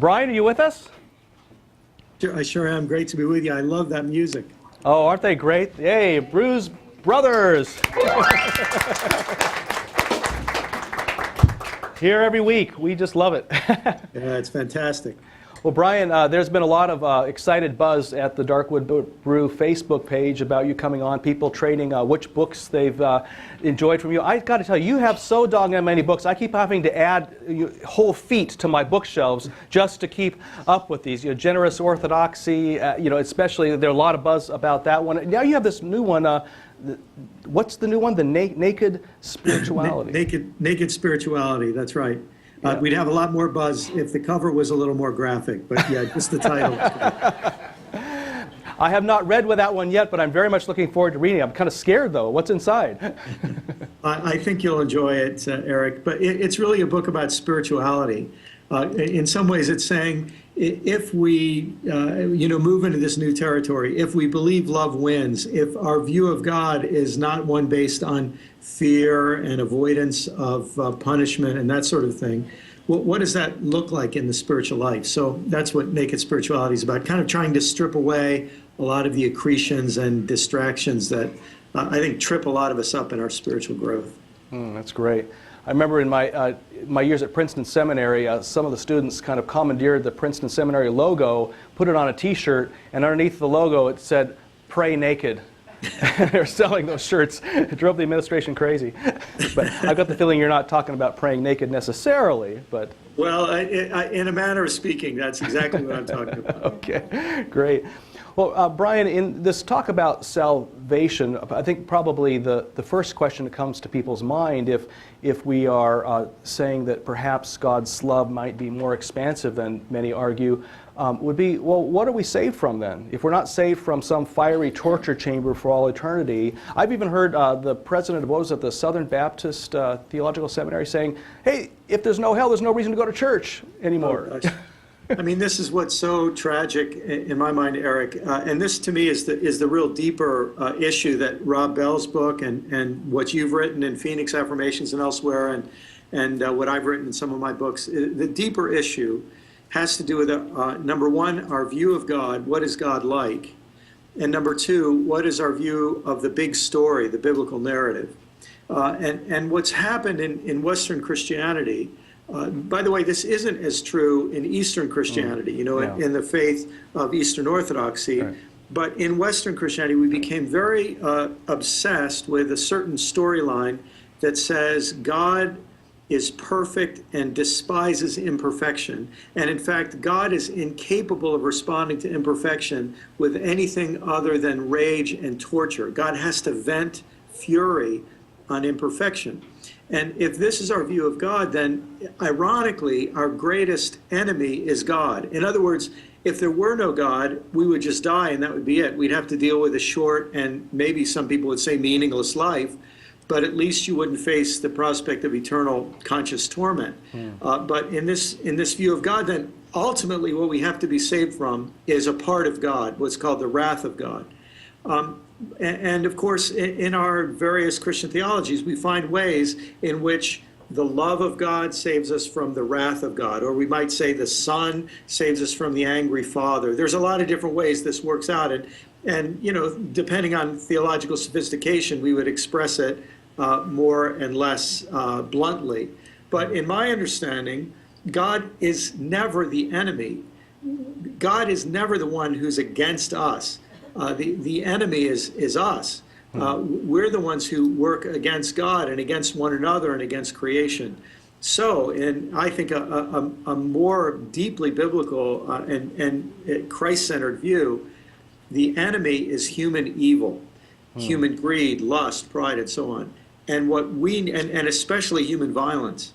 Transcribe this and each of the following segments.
Brian, are you with us? I sure am. Great to be with you. I love that music. Oh, aren't they great? Yay, Brews Brothers! Here every week. We just love it. Yeah, it's fantastic. Well, Brian, there's been a lot of excited buzz at the Darkwood Brew Facebook page about you coming on, people trading which books they've enjoyed from you. I got to tell you, you have so doggone many books. I keep having to add whole feet to my bookshelves just to keep up with these. Generous Orthodoxy, especially there are a lot of buzz about that one. Now you have this new one. What's the new one? The Naked Spirituality. Naked Spirituality, that's right. We'd have a lot more buzz if the cover was a little more graphic, but yeah, just the title. I have not read with that one yet, but I'm very much looking forward to reading it. I'm kind of scared, though. What's inside? I think you'll enjoy it, Eric, but it's really a book about spirituality. In some ways, it's saying if we move into this new territory, if we believe love wins, if our view of God is not one based on fear and avoidance of punishment and that sort of thing, what does that look like in the spiritual life? So that's what Naked Spirituality is about, kind of trying to strip away a lot of the accretions and distractions that I think trip a lot of us up in our spiritual growth. That's great. I remember in my years at Princeton Seminary, some of the students kind of commandeered the Princeton Seminary logo, put it on a T-shirt, and underneath the logo it said, "Pray naked." They're selling those shirts. It drove the administration crazy. But I got the feeling you're not talking about praying naked necessarily, but... Well, in a manner of speaking, that's exactly what I'm talking about. Okay, great. Well, Brian, in this talk about salvation, I think probably the first question that comes to people's mind, if we are saying that perhaps God's love might be more expansive than many argue, would be, well, what are we saved from then? If we're not saved from some fiery torture chamber for all eternity. I've even heard the president of, what was it, the Southern Baptist Theological Seminary saying, hey, if there's no hell, there's no reason to go to church anymore. Oh, I mean, this is what's so tragic in my mind, Eric, and this to me is the real deeper issue that Rob Bell's book and what you've written in Phoenix Affirmations and elsewhere, and what I've written in some of my books. The deeper issue has to do with, number one, our view of God. What is God like? And number two, what is our view of the big story, the biblical narrative? And what's happened in Western Christianity, by the way, this isn't as true in Eastern Christianity, in the faith of Eastern Orthodoxy. Right. But in Western Christianity, we became very obsessed with a certain storyline that says God is perfect and despises imperfection. And in fact, God is incapable of responding to imperfection with anything other than rage and torture. God has to vent fury on imperfection. And if this is our view of God, then ironically, our greatest enemy is God. In other words, if there were no God, we would just die and that would be it. We'd have to deal with a short and maybe some people would say meaningless life, but at least you wouldn't face the prospect of eternal conscious torment. But in this view of God, then ultimately what we have to be saved from is a part of God, what's called the wrath of God. And of course, in our various Christian theologies, we find ways in which the love of God saves us from the wrath of God, or we might say the Son saves us from the angry Father. There's a lot of different ways this works out, and depending on theological sophistication, we would express it more and less bluntly. But in my understanding, God is never the enemy. God is never the one who's against us. The enemy is us. We're the ones who work against God and against one another and against creation. So, in I think a more deeply biblical and Christ-centered view, the enemy is human evil, human greed, lust, pride, and so on, and and especially human violence.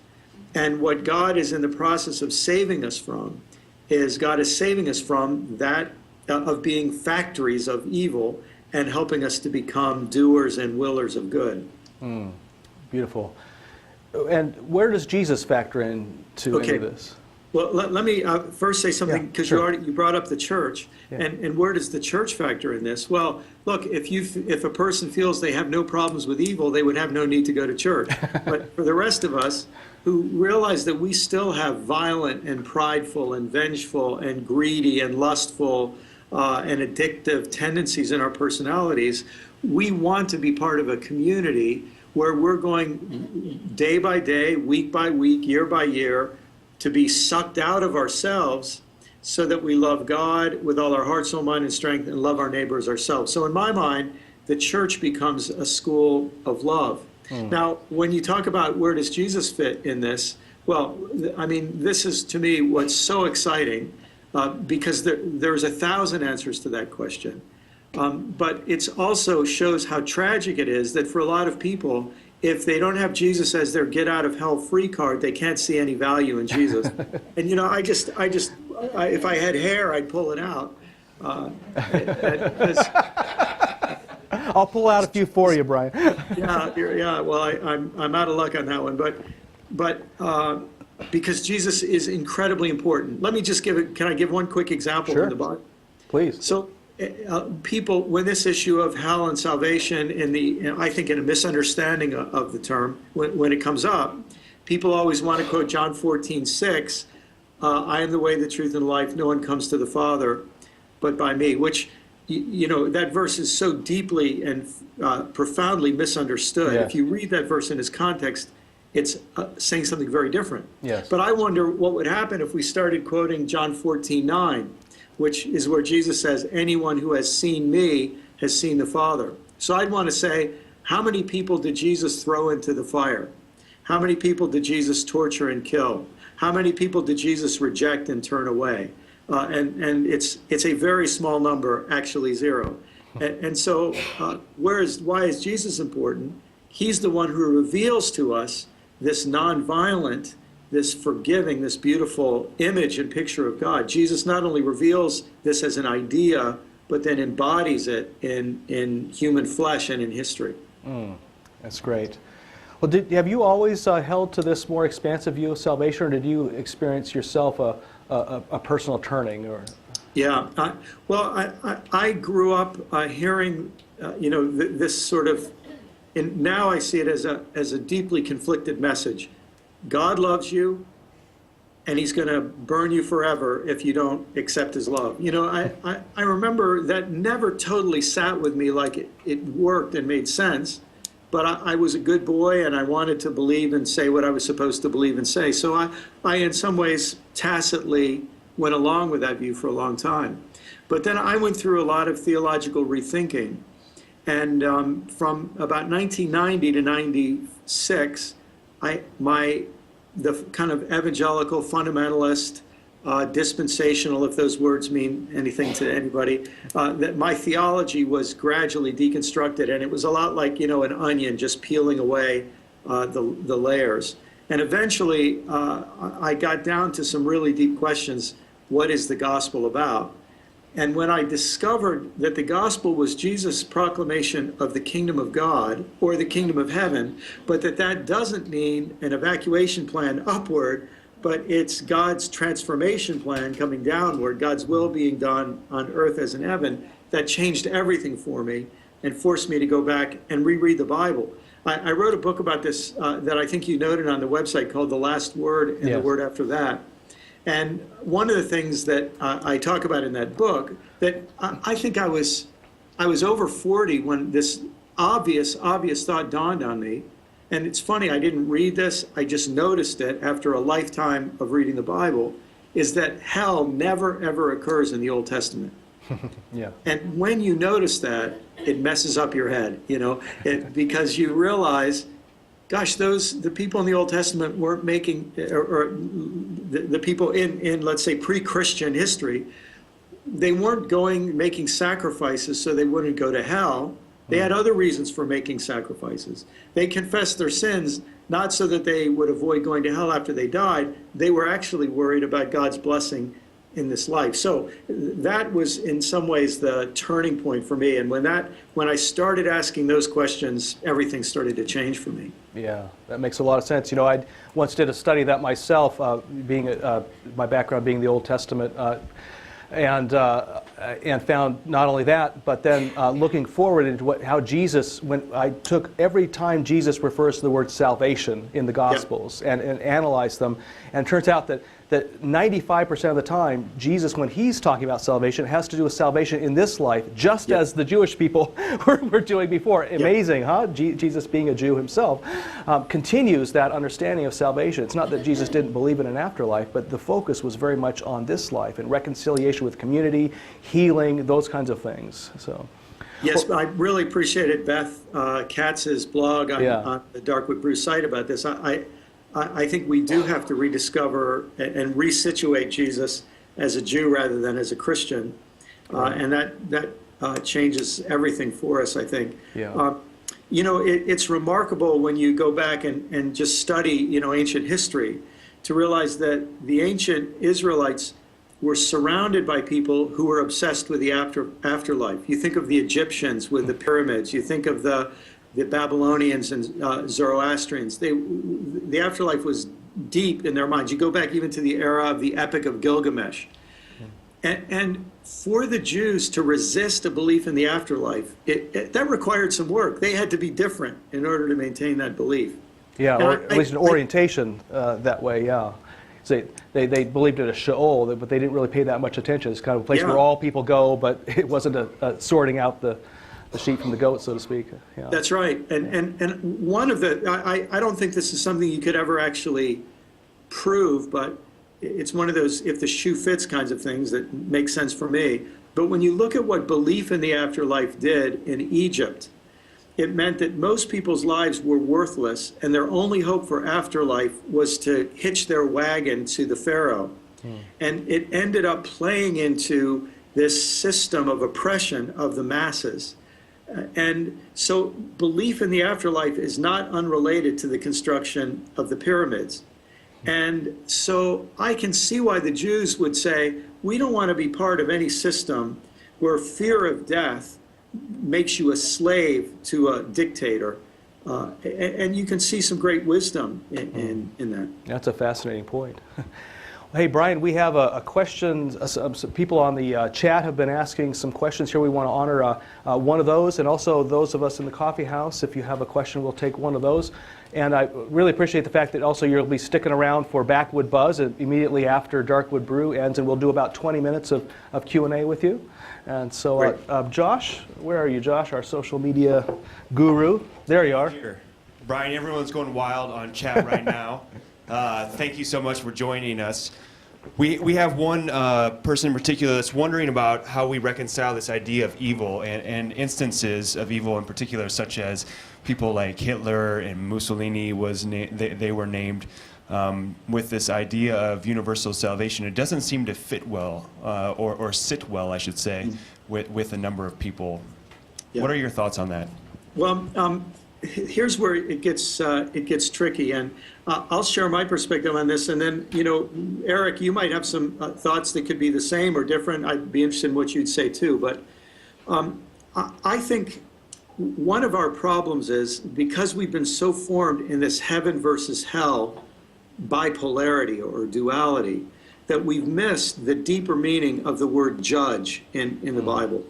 And what God is in the process of saving us from is God is saving us from that of being factories of evil and helping us to become doers and willers of good. Beautiful. And where does Jesus factor into any of this? Well, let me first say something, because sure. you brought up the church, and where does the church factor in this? Well, look, if a person feels they have no problems with evil, they would have no need to go to church. But for the rest of us who realize that we still have violent and prideful and vengeful and greedy and lustful and addictive tendencies in our personalities, we want to be part of a community where we're going day by day, week by week, year by year, to be sucked out of ourselves so that we love God with all our heart, soul, mind, and strength, and love our neighbor as ourselves. So in my mind, the church becomes a school of love. Now, when you talk about where does Jesus fit in this, well, I mean, this is to me what's so exciting, because there's 1,000 answers to that question. But it also shows how tragic it is that for a lot of people, if they don't have Jesus as their get out of hell free card, they can't see any value in Jesus. And, you know, if I had hair, I'd pull it out. I'll pull out a few for you, Brian. Yeah. Well, I'm out of luck on that one, but because Jesus is incredibly important. Let me just can I give one quick example Sure. from the Bible? Please. So people, when this issue of hell and salvation, I think in a misunderstanding of the term, when it comes up, people always want to quote John 14:6, I am the way, the truth, and life. No one comes to the Father but by me, which, you know, that verse is so deeply and profoundly misunderstood. Yeah. If you read that verse in its context, it's saying something very different. Yes. But I wonder what would happen if we started quoting John 14:9, which is where Jesus says, anyone who has seen me has seen the Father. So I'd want to say, how many people did Jesus throw into the fire? How many people did Jesus torture and kill? How many people did Jesus reject and turn away? And it's a very small number, actually zero. And so why is Jesus important? He's the one who reveals to us this nonviolent, this forgiving, this beautiful image and picture of God. Jesus not only reveals this as an idea, but then embodies it in human flesh and in history. That's great. Well, have you always held to this more expansive view of salvation, or did you experience yourself a personal turning? Or Yeah. I grew up hearing, this sort of, and now I see it as a deeply conflicted message. God loves you, and he's going to burn you forever if you don't accept his love. You know, I remember that never totally sat with me like it worked and made sense, but I was a good boy, and I wanted to believe and say what I was supposed to believe and say. So I in some ways, tacitly went along with that view for a long time. But then I went through a lot of theological rethinking. And from about 1990 to 96, the kind of evangelical, fundamentalist, dispensational, if those words mean anything to anybody, that my theology was gradually deconstructed, and it was a lot like, an onion just peeling away the layers. And eventually, I got down to some really deep questions. What is the gospel about? And when I discovered that the gospel was Jesus' proclamation of the kingdom of God or the kingdom of heaven, but that doesn't mean an evacuation plan upward, but it's God's transformation plan coming downward, God's will being done on earth as in heaven, that changed everything for me and forced me to go back and reread the Bible. I wrote a book about this that I think you noted on the website called The Last Word and the Word After That. And one of the things that I talk about in that book, that I think I was over 40 when this obvious thought dawned on me. And it's funny, I didn't read this, I just noticed it after a lifetime of reading the Bible, is that hell never ever occurs in the Old Testament. Yeah. And when you notice that, it messes up your head, because you realize, gosh, the people in the Old Testament weren't making, or the people in let's say, pre-Christian history, they weren't making sacrifices so they wouldn't go to hell. They had other reasons for making sacrifices. They confessed their sins, not so that they would avoid going to hell after they died. They were actually worried about God's blessing in this life. So that was in some ways the turning point for me. And when I started asking those questions, everything started to change for me. Yeah, that makes a lot of sense. You know, I once did a study of that myself, my background being the Old Testament, and found not only that, but then looking forward into how Jesus, when I took every time Jesus refers to the word salvation in the Gospels, and analyzed them, and it turns out that 95% of the time, Jesus, when he's talking about salvation, has to do with salvation in this life, just as the Jewish people were doing before. Amazing, huh? Jesus, being a Jew himself, continues that understanding of salvation. It's not that Jesus didn't believe in an afterlife, but the focus was very much on this life and reconciliation with community, healing, those kinds of things. So. Yes, I really appreciated Beth Katz's blog on the Darkwood Brew site about this. I think we do have to rediscover and resituate Jesus as a Jew rather than as a Christian, and that changes everything for us, I think. Yeah. You know, it's remarkable when you go back and just study, you know, ancient history to realize that the ancient Israelites were surrounded by people who were obsessed with the afterlife. You think of the Egyptians with the pyramids. You think of the Babylonians and Zoroastrians. The afterlife was deep in their minds. You go back even to the era of the Epic of Gilgamesh. And for the Jews to resist a belief in the afterlife, that required some work. They had to be different in order to maintain that belief. Yeah, or at least an orientation that way, yeah. So they believed in a Sheol, but they didn't really pay that much attention. It's kind of a place where all people go, but it wasn't a sorting out the sheep from the goat, so to speak. Yeah. That's right. And one of I don't think this is something you could ever actually prove, but it's one of those if the shoe fits kinds of things that make sense for me. But when you look at what belief in the afterlife did in Egypt, it meant that most people's lives were worthless, and their only hope for afterlife was to hitch their wagon to the Pharaoh. And it ended up playing into this system of oppression of the masses. And so belief in the afterlife is not unrelated to the construction of the pyramids. And so I can see why the Jews would say, we don't want to be part of any system where fear of death makes you a slave to a dictator. And you can see some great wisdom in that. That's a fascinating point. Hey, Brian, we have a question. Some people on the chat have been asking some questions here. We want to honor one of those, and also those of us in the coffee house. If you have a question, we'll take one of those. And I really appreciate the fact that also you'll be sticking around for Backwood Buzz immediately after Darkwood Brew ends, and we'll do about 20 minutes of Q&A with you. And so, Josh, where are you, Josh, our social media guru? There you are. Here. Brian, everyone's going wild on chat right now. Thank you so much for joining us. We have one person in particular that's wondering about how we reconcile this idea of evil and instances of evil in particular, such as people like Hitler and Mussolini they were named with this idea of universal salvation. It doesn't seem to fit well, or sit well, I should say, with a number of people. Yeah. What are your thoughts on that? Well, here's where it gets tricky, and I'll share my perspective on this, and then, you know, Eric, you might have some thoughts that could be the same or different. I'd be interested in what you'd say too, but I think one of our problems is because we've been so formed in this heaven versus hell bipolarity or duality that we've missed the deeper meaning of the word judge in the Bible.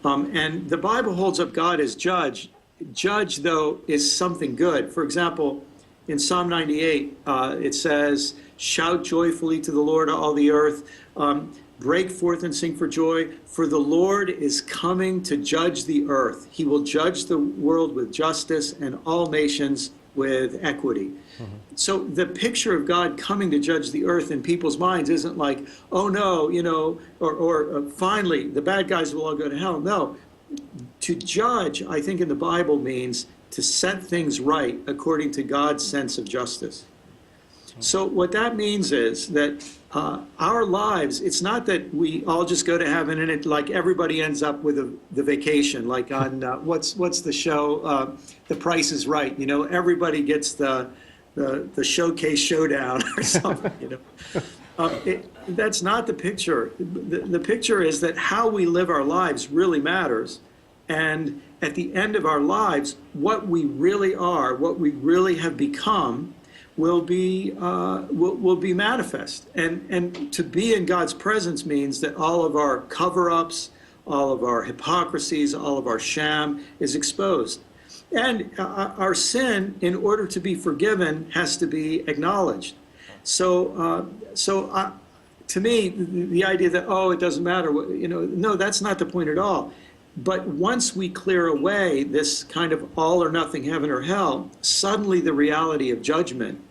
And the Bible holds up God as judge. Judge, though, is something good. For example, in Psalm 98, it says, shout joyfully to the Lord, all the earth. Break forth and sing for joy, for the Lord is coming to judge the earth. He will judge the world with justice and all nations with equity. So the picture of God coming to judge the earth in people's minds isn't like, oh no, you know, or finally the bad guys will all go to hell. No, to judge, I think in the Bible means to set things right according to God's sense of justice. So what that means is that our lives, it's not that we all just go to heaven and it like everybody ends up with the vacation, like on what's the show, The Price is Right. You know, everybody gets the showcase showdown or something. You know, That's not the picture. The picture is that how we live our lives really matters. And at the end of our lives, what we really are, what we really have become, will be manifest. And to be in God's presence means that all of our cover-ups, all of our hypocrisies, all of our sham is exposed. And our sin, in order to be forgiven, has to be acknowledged. So to me, the idea that, oh, it doesn't matter, no, that's not the point at all. But once we clear away this kind of all or nothing, heaven or hell, suddenly the reality of judgment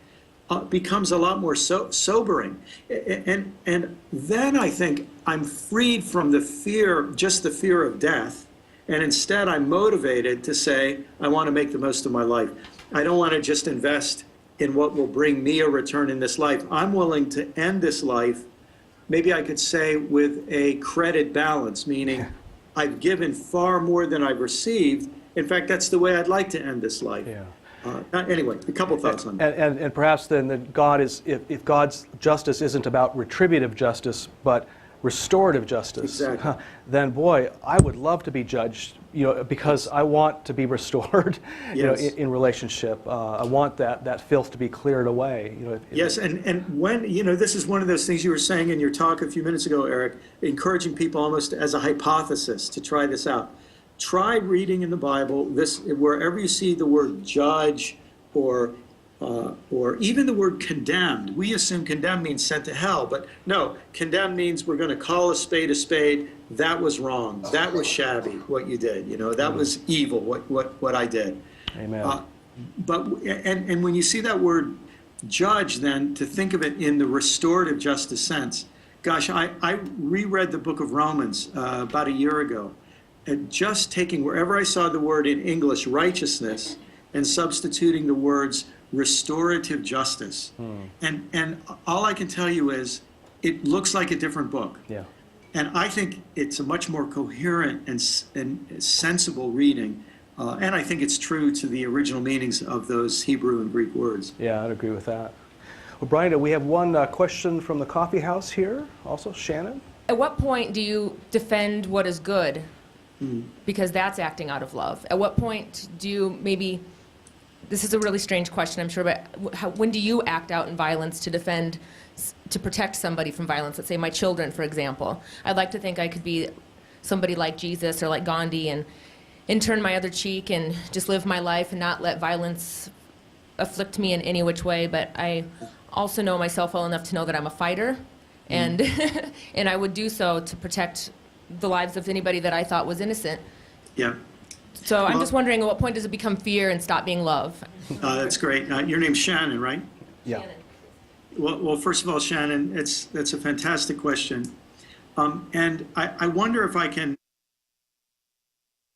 becomes a lot more sobering. And then I think I'm freed from the fear, just the fear of death. And instead I'm motivated to say, I want to make the most of my life. I don't want to just invest in what will bring me a return in this life. I'm willing to end this life, maybe I could say with a credit balance, meaning I've given far more than I've received. In fact, that's the way I'd like to end this life. Yeah. Anyway, a couple thoughts on that. And perhaps then that God is, if God's justice isn't about retributive justice, but restorative justice, Exactly. then boy, I would love to be judged, because I want to be restored, Yes. in relationship. I want that filth to be cleared away. Yes, and when, this is one of those things you were saying in your talk a few minutes ago, Eric, encouraging people almost as a hypothesis to try this out. Try reading in the Bible this, wherever you see the word judge or even the word condemned. We assume condemned means sent to hell, but no, condemned means we're going to call a spade a spade. That was wrong. That was shabby, what you did. That was evil, what I did. Amen. And when you see that word judge, then to think of it in the restorative justice sense. Gosh, I reread the book of Romans about a year ago, and just taking wherever I saw the word in English righteousness and substituting the words restorative justice. And all I can tell you is it looks like a different book. Yeah. And I think it's a much more coherent and sensible reading. And I think it's true to the original meanings of those Hebrew and Greek words. Yeah, I'd agree with that. Well, Brian, we have one question from the coffee house here, also, Shannon. At what point do you defend what is good? Because that's acting out of love. At what point do you maybe, this is a really strange question, I'm sure, but when do you act out in violence to defend, to protect somebody from violence? Let's say my children, for example. I'd like to think I could be somebody like Jesus or like Gandhi and turn my other cheek and just live my life and not let violence afflict me in any which way, but I also know myself well enough to know that I'm a fighter, and and I would do so to protect the lives of anybody that I thought was innocent. Yeah. So I'm just wondering, at what point does it become fear and stop being love? That's great. Your name's Shannon, right? Yeah. Well, first of all, Shannon, that's a fantastic question. And I wonder if I can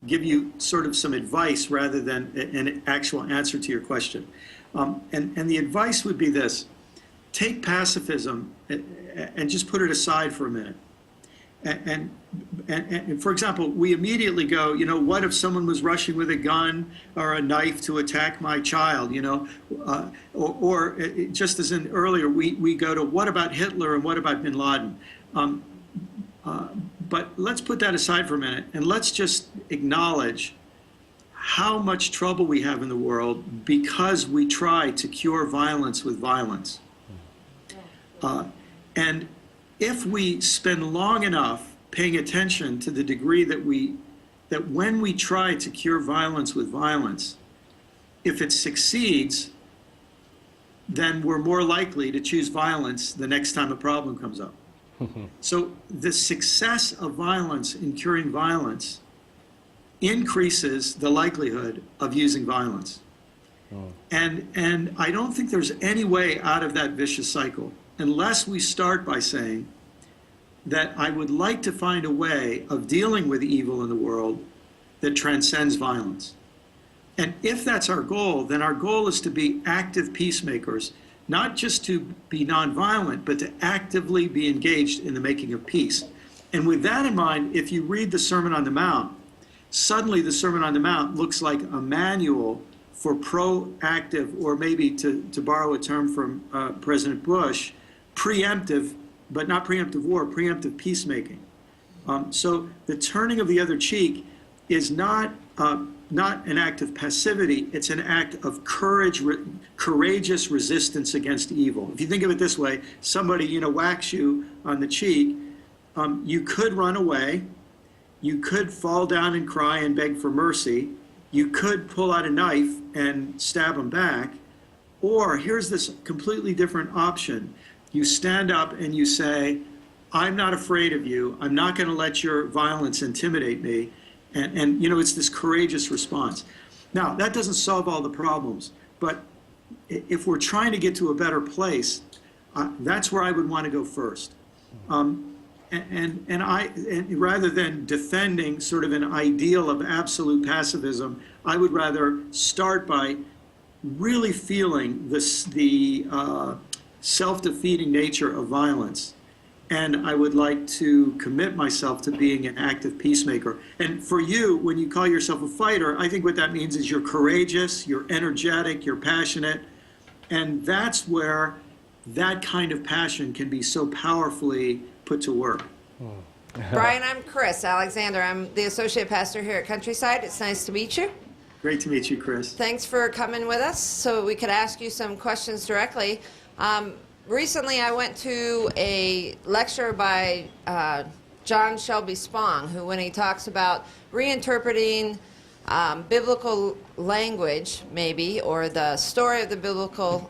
give you sort of some advice rather than an actual answer to your question. And the advice would be this: take pacifism and just put it aside for a minute. And for example, we immediately go, what if someone was rushing with a gun or a knife to attack my child, or just as in earlier, we go to what about Hitler and what about bin Laden? But let's put that aside for a minute and let's just acknowledge how much trouble we have in the world because we try to cure violence with violence. And if we spend long enough paying attention to the degree that when we try to cure violence with violence, if it succeeds, then we're more likely to choose violence the next time a problem comes up. So the success of violence in curing violence increases the likelihood of using violence. And I don't think there's any way out of that vicious cycle unless we start by saying that I would like to find a way of dealing with evil in the world that transcends violence. And if that's our goal, then our goal is to be active peacemakers, not just to be nonviolent, but to actively be engaged in the making of peace. And with that in mind, if you read the Sermon on the Mount, suddenly the Sermon on the Mount looks like a manual for proactive, or maybe to borrow a term from President Bush, preemptive, but not preemptive war, preemptive peacemaking. So the turning of the other cheek is not an act of passivity, it's an act of courageous resistance against evil. If you think of it this way, somebody, whacks you on the cheek, you could run away, you could fall down and cry and beg for mercy, you could pull out a knife and stab them back, or here's this completely different option. You stand up and you say, I'm not afraid of you, I'm not going to let your violence intimidate me. And it's this courageous response. Now, that doesn't solve all the problems, but if we're trying to get to a better place, that's where I would want to go first. And rather than defending sort of an ideal of absolute pacifism, I would rather start by really feeling the self-defeating nature of violence. And I would like to commit myself to being an active peacemaker. And for you, when you call yourself a fighter, I think what that means is you're courageous, you're energetic, you're passionate. And that's where that kind of passion can be so powerfully put to work. Brian, I'm Chris Alexander. I'm the associate pastor here at Countryside. It's nice to meet you. Great to meet you, Chris. Thanks for coming with us so we could ask you some questions directly. Recently, I went to a lecture by John Shelby Spong, who, when he talks about reinterpreting biblical language, maybe, or the story of the biblical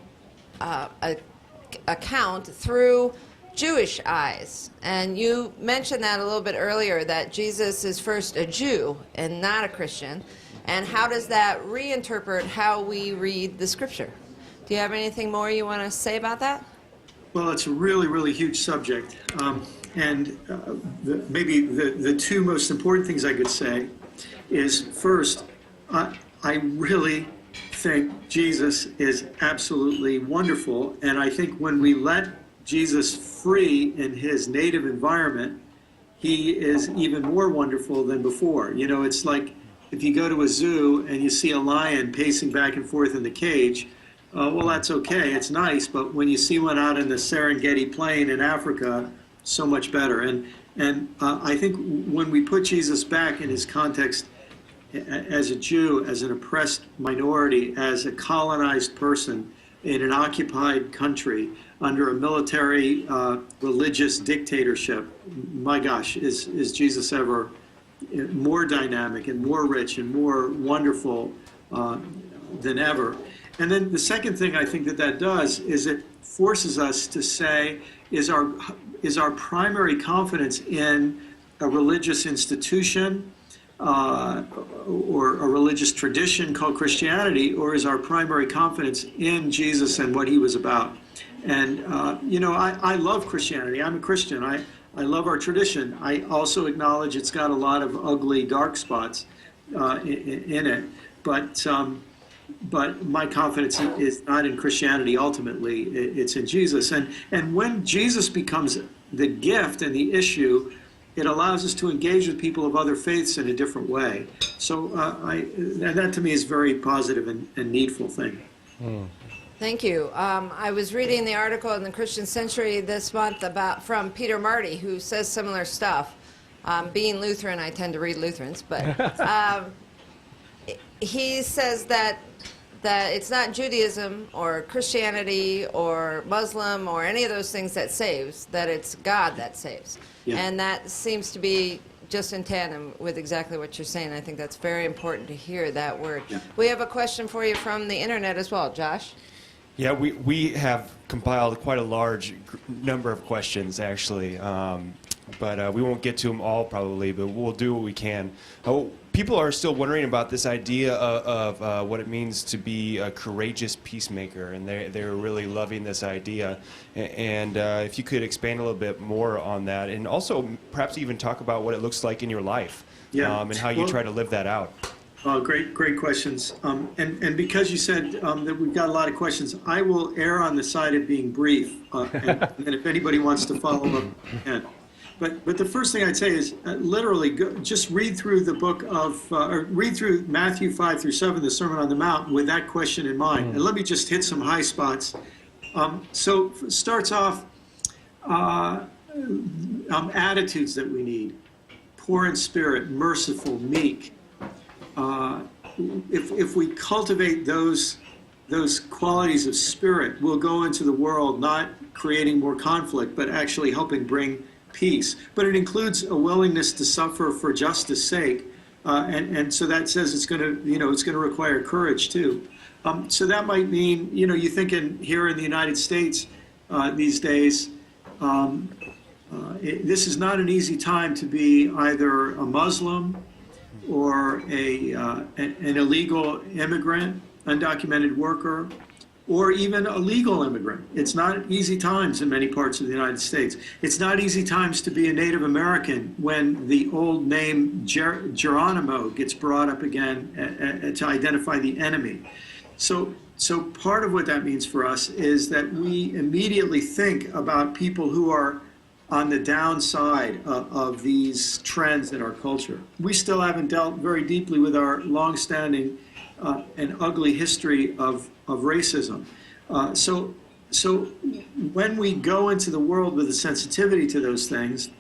account through Jewish eyes. And you mentioned that a little bit earlier, that Jesus is first a Jew and not a Christian. And how does that reinterpret how we read the Scripture? Do you have anything more you want to say about that? Well, it's a really, really huge subject. Maybe the two most important things I could say is, first, I really think Jesus is absolutely wonderful. And I think when we let Jesus free in his native environment, he is even more wonderful than before. It's like if you go to a zoo and you see a lion pacing back and forth in the cage, well, that's okay, it's nice, but when you see one out in the Serengeti Plain in Africa, so much better. And I think when we put Jesus back in his context as a Jew, as an oppressed minority, as a colonized person in an occupied country under a military religious dictatorship, my gosh, is Jesus ever more dynamic and more rich and more wonderful than ever. And then the second thing I think that does is it forces us to say, is our primary confidence in a religious institution or a religious tradition called Christianity, or is our primary confidence in Jesus and what he was about? And, I love Christianity. I'm a Christian. I love our tradition. I also acknowledge it's got a lot of ugly, dark spots in it. But my confidence is not in Christianity ultimately, it's in Jesus. And when Jesus becomes the gift and the issue, it allows us to engage with people of other faiths in a different way. So that to me is a very positive and needful thing. Thank you. I was reading the article in the Christian Century this month from Peter Marty, who says similar stuff. Being Lutheran, I tend to read Lutherans, but he says that it's not Judaism or Christianity or Muslim or any of those things that saves, that it's God that saves. Yeah. And that seems to be just in tandem with exactly what you're saying. I think that's very important to hear that word. Yeah. We have a question for you from the internet as well. Josh? Yeah, we have compiled quite a large number of questions, actually. But we won't get to them all probably, but we'll do what we can. People are still wondering about this idea of what it means to be a courageous peacemaker, and they're really loving this idea. And if you could expand a little bit more on that, and also perhaps even talk about what it looks like in your life, and how you try to live that out. Great questions. And because you said that we've got a lot of questions, I will err on the side of being brief, and if anybody wants to follow up, you can. But the first thing I'd say is literally just read through the book of, or read through Matthew 5 through 7, the Sermon on the Mount, with that question in mind. And let me just hit some high spots. So it starts off, attitudes that we need: poor in spirit, merciful, meek. If we cultivate those qualities of spirit, we'll go into the world not creating more conflict, but actually helping bring peace. But it includes a willingness to suffer for justice' sake, and so that says it's going to require courage too. So that might mean, you think here in the United States these days, this is not an easy time to be either a Muslim or an illegal immigrant, undocumented worker, or even a legal immigrant. It's not easy times in many parts of the United States. It's not easy times to be a Native American when the old name Geronimo gets brought up again to identify the enemy. So part of what that means for us is that we immediately think about people who are on the downside of these trends in our culture. We still haven't dealt very deeply with our longstanding and ugly history of racism. So when we go into the world with a sensitivity to those things,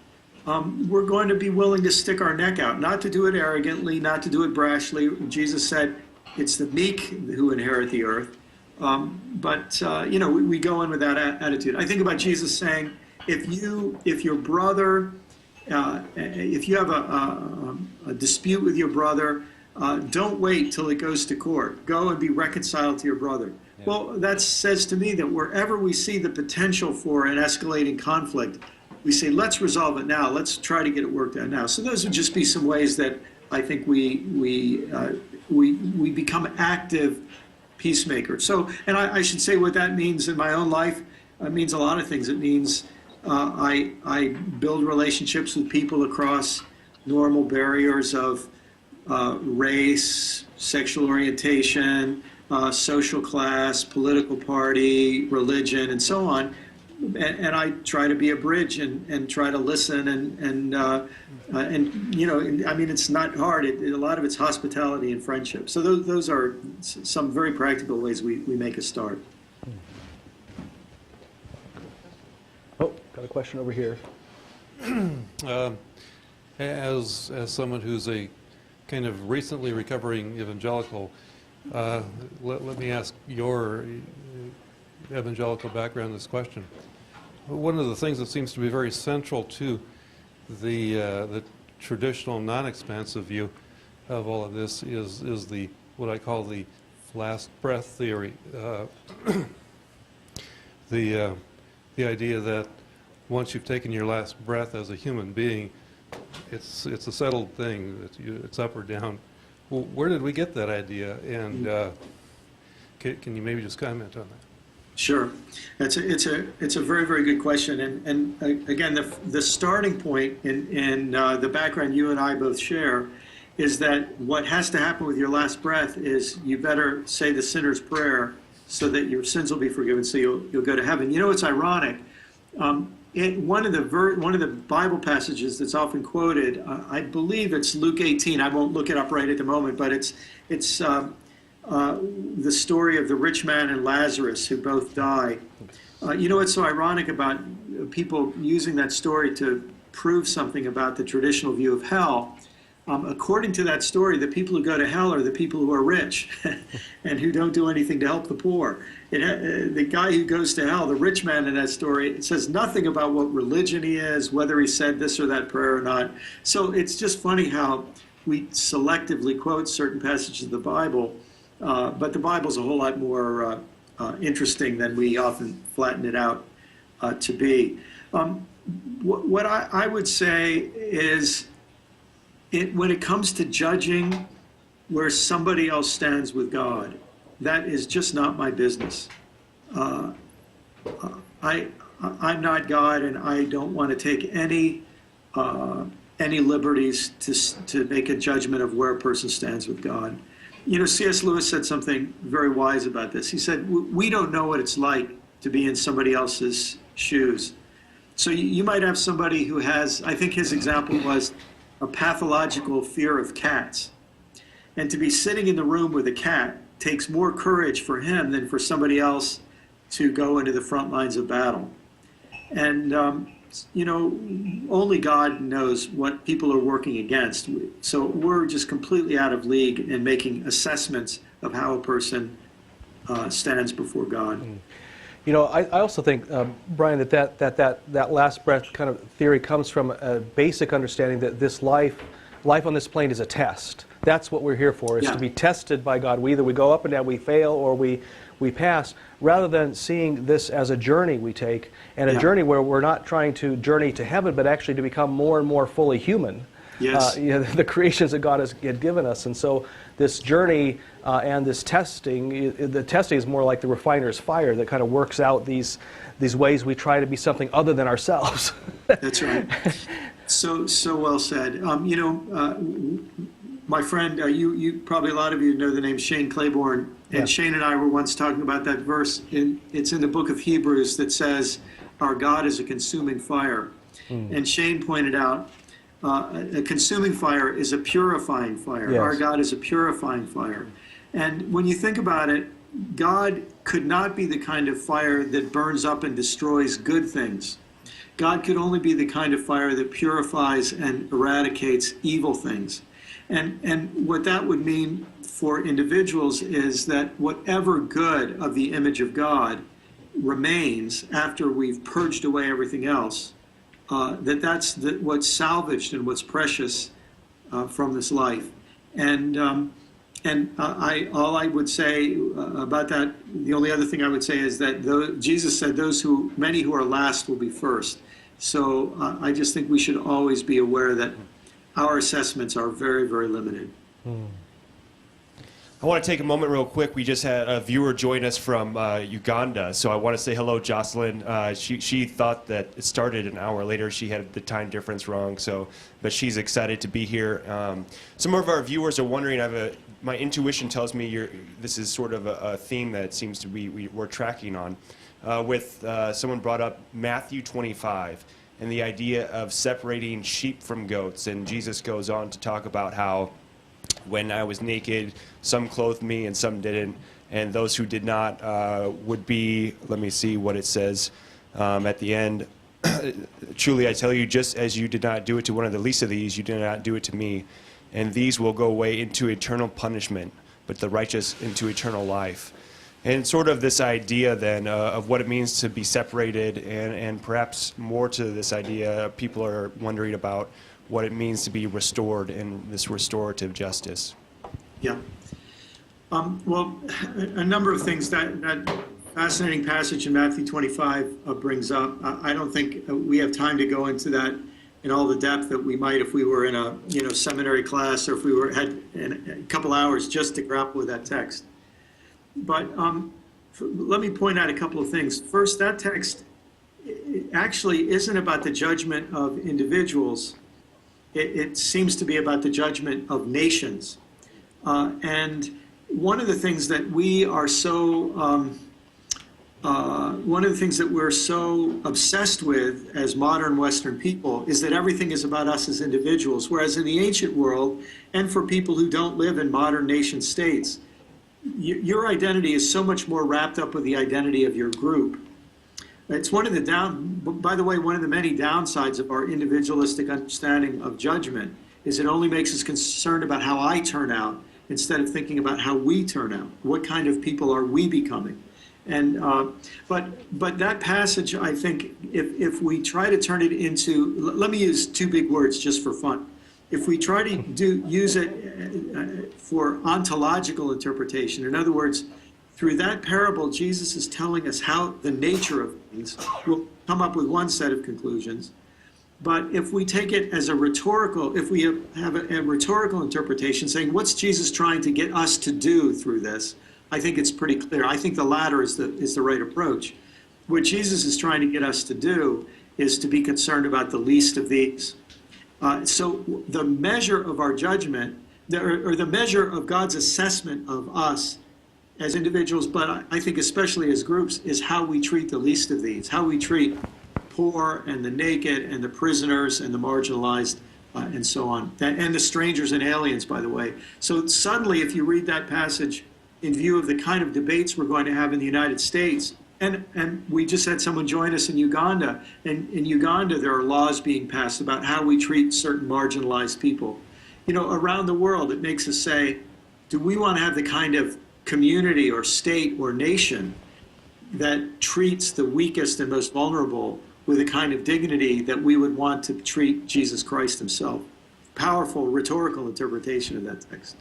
we're going to be willing to stick our neck out, not to do it arrogantly, not to do it brashly. Jesus said, it's the meek who inherit the earth. But we go in with that attitude. I think about Jesus saying, if your brother, if you have a dispute with your brother, don't wait till it goes to court. Go and be reconciled to your brother. Yeah. Well, that says to me that wherever we see the potential for an escalating conflict, we say, let's resolve it now. Let's try to get it worked out now. So those would just be some ways that I think we become active peacemakers. So, and I should say what that means in my own life. It means a lot of things. It means I build relationships with people across normal barriers of race, sexual orientation, social class, political party, religion, and so on. And I try to be a bridge and try to listen and I mean, it's not hard. A lot of it's hospitality and friendship. So those are some very practical ways we make a start. Oh, got a question over here. As someone who's a kind of recently recovering evangelical, let me ask your evangelical background this question. One of the things that seems to be very central to the traditional non-expansive view of all of this is the what I call the last breath theory. The idea that once you've taken your last breath as a human being, it's a settled thing. It's up or down. Well, where did we get that idea? And can you maybe just comment on that? Sure, it's a very, very good question. And again, the starting point in the background you and I both share is that what has to happen with your last breath is you better say the sinner's prayer so that your sins will be forgiven, so you'll go to heaven. You know, it's ironic. One of the Bible passages that's often quoted, I believe it's Luke 18. I won't look it up right at the moment, but it's the story of the rich man and Lazarus who both die. You know what's so ironic about people using that story to prove something about the traditional view of hell? According to that story, the people who go to hell are the people who are rich and who don't do anything to help the poor. The guy who goes to hell, the rich man in that story, it says nothing about what religion he is, whether he said this or that prayer or not. So it's just funny how we selectively quote certain passages of the Bible, but the Bible's a whole lot more interesting than we often flatten it out to be. What I would say is, when it comes to judging where somebody else stands with God, that is just not my business. I'm not God, and I don't want to take any liberties to make a judgment of where a person stands with God. You know, C.S. Lewis said something very wise about this. He said, we don't know what it's like to be in somebody else's shoes. So you might have somebody who has, I think his example was, a pathological fear of cats. And to be sitting in the room with a cat takes more courage for him than for somebody else to go into the front lines of battle. And, only God knows what people are working against. So we're just completely out of league in making assessments of how a person stands before God. I also think, Brian, that last breath kind of theory comes from a basic understanding that this life on this plane is a test. That's what we're here for, is to be tested by God. Either we go up and down, we fail, or we pass, rather than seeing this as a journey we take, and a journey where we're not trying to journey to heaven, but actually to become more and more fully human. Yes. The creations that God has given us. And so this journey and this testing, the testing is more like the refiner's fire that kind of works out these ways we try to be something other than ourselves. That's right. So well said. My friend, you probably, a lot of you know the name Shane Claiborne, and Shane and I were once talking about that verse. It's in the book of Hebrews that says, "Our God is a consuming fire." And Shane pointed out, a consuming fire is a purifying fire. Yes. Our God is a purifying fire. And when you think about it, God could not be the kind of fire that burns up and destroys good things. God could only be the kind of fire that purifies and eradicates evil things. And what that would mean for individuals is that whatever good of the image of God remains after we've purged away everything else, that's what's salvaged and what's precious from this life. And all I would say about that, the only other thing I would say is that Jesus said, many who are last will be first. So I just think we should always be aware that our assessments are very, very limited. I want to take a moment real quick. We just had a viewer join us from Uganda, so I want to say hello, Jocelyn. She thought that it started an hour later. She had the time difference wrong, but she's excited to be here. Some of our viewers are wondering, my intuition tells me this is sort of a theme that seems to be we're tracking on. Someone brought up Matthew 25 and the idea of separating sheep from goats, and Jesus goes on to talk about how when I was naked, some clothed me and some didn't, and those who did not would be, let me see what it says at the end. Truly I tell you, just as you did not do it to one of the least of these, you did not do it to me. And these will go away into eternal punishment, but the righteous into eternal life. And sort of this idea then of what it means to be separated, and perhaps more to this idea, people are wondering about what it means to be restored in this restorative justice. Yeah. Well, a number of things that fascinating passage in Matthew 25 brings up. I don't think we have time to go into that in all the depth that we might if we were in a seminary class, or if we had a couple hours just to grapple with that text. But let me point out a couple of things. First, that text actually isn't about the judgment of individuals. It seems to be about the judgment of nations. And one of the things that we're so obsessed with as modern Western people is that everything is about us as individuals, whereas in the ancient world, and for people who don't live in modern nation states, your identity is so much more wrapped up with the identity of your group. It's by the way, one of the many downsides of our individualistic understanding of judgment is it only makes us concerned about how I turn out instead of thinking about how we turn out. What kind of people are we becoming? And but that passage, I think, if we try to turn it into, let me use two big words just for fun. If we try to use it for ontological interpretation, in other words, through that parable, Jesus is telling us how the nature of things. We'll come up with one set of conclusions. But if we take it as if we have a rhetorical interpretation, saying, what's Jesus trying to get us to do through this? I think it's pretty clear. I think the latter is the right approach. What Jesus is trying to get us to do is to be concerned about the least of these. So the measure of our judgment, or the measure of God's assessment of us as individuals, but I think especially as groups, is how we treat the least of these, how we treat poor and the naked and the prisoners and the marginalized and so on, and the strangers and aliens, by the way. So suddenly, if you read that passage in view of the kind of debates we're going to have in the United States And we just had someone join us in Uganda. And in Uganda, there are laws being passed about how we treat certain marginalized people. You know, around the world, it makes us say, do we want to have the kind of community or state or nation that treats the weakest and most vulnerable with a kind of dignity that we would want to treat Jesus Christ himself? Powerful rhetorical interpretation of that text.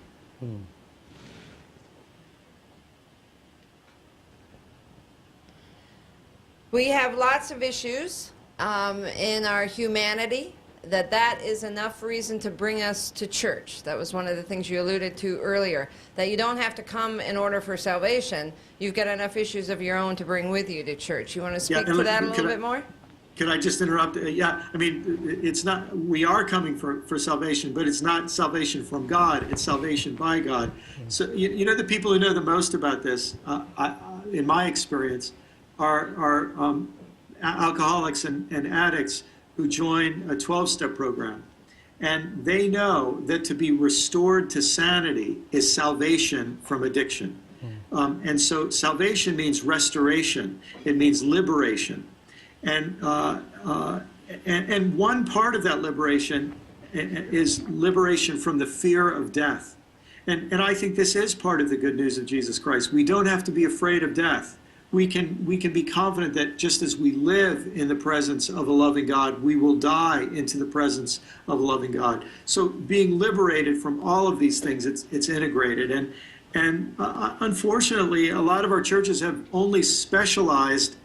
We have lots of issues in our humanity that is enough reason to bring us to church. That was one of the things you alluded to earlier, that you don't have to come in order for salvation. You've got enough issues of your own to bring with you to church. You want to speak to that a little bit more? Can I just interrupt? Yeah, I mean, it's not, we are coming for salvation, but it's not salvation from God, it's salvation by God. So, you know, the people who know the most about this, in my experience, are alcoholics and addicts who join a 12-step program. And they know that to be restored to sanity is salvation from addiction. And so salvation means restoration. It means liberation. And one part of that liberation is liberation from the fear of death. And I think this is part of the good news of Jesus Christ. We don't have to be afraid of death. We can be confident that just as we live in the presence of a loving God, we will die into the presence of a loving God. So being liberated from all of these things, it's integrated. And unfortunately, a lot of our churches have only specialized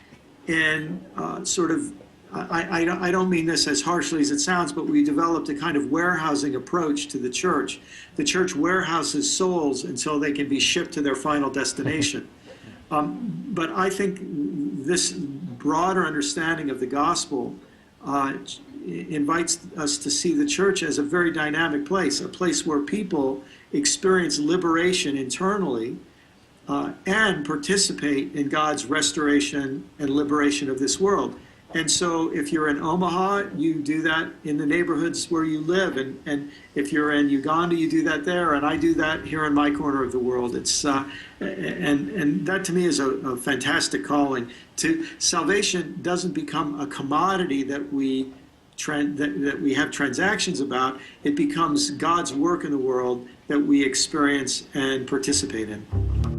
in sort of, I don't mean this as harshly as it sounds, but we developed a kind of warehousing approach to the church. The church warehouses souls until they can be shipped to their final destination. But I think this broader understanding of the gospel invites us to see the church as a very dynamic place, a place where people experience liberation internally and participate in God's restoration and liberation of this world. And so if you're in Omaha, you do that in the neighborhoods where you live. And if you're in Uganda, you do that there. And I do that here in my corner of the world. It's and that to me is a fantastic calling. Salvation doesn't become a commodity that we have transactions about. It becomes God's work in the world that we experience and participate in.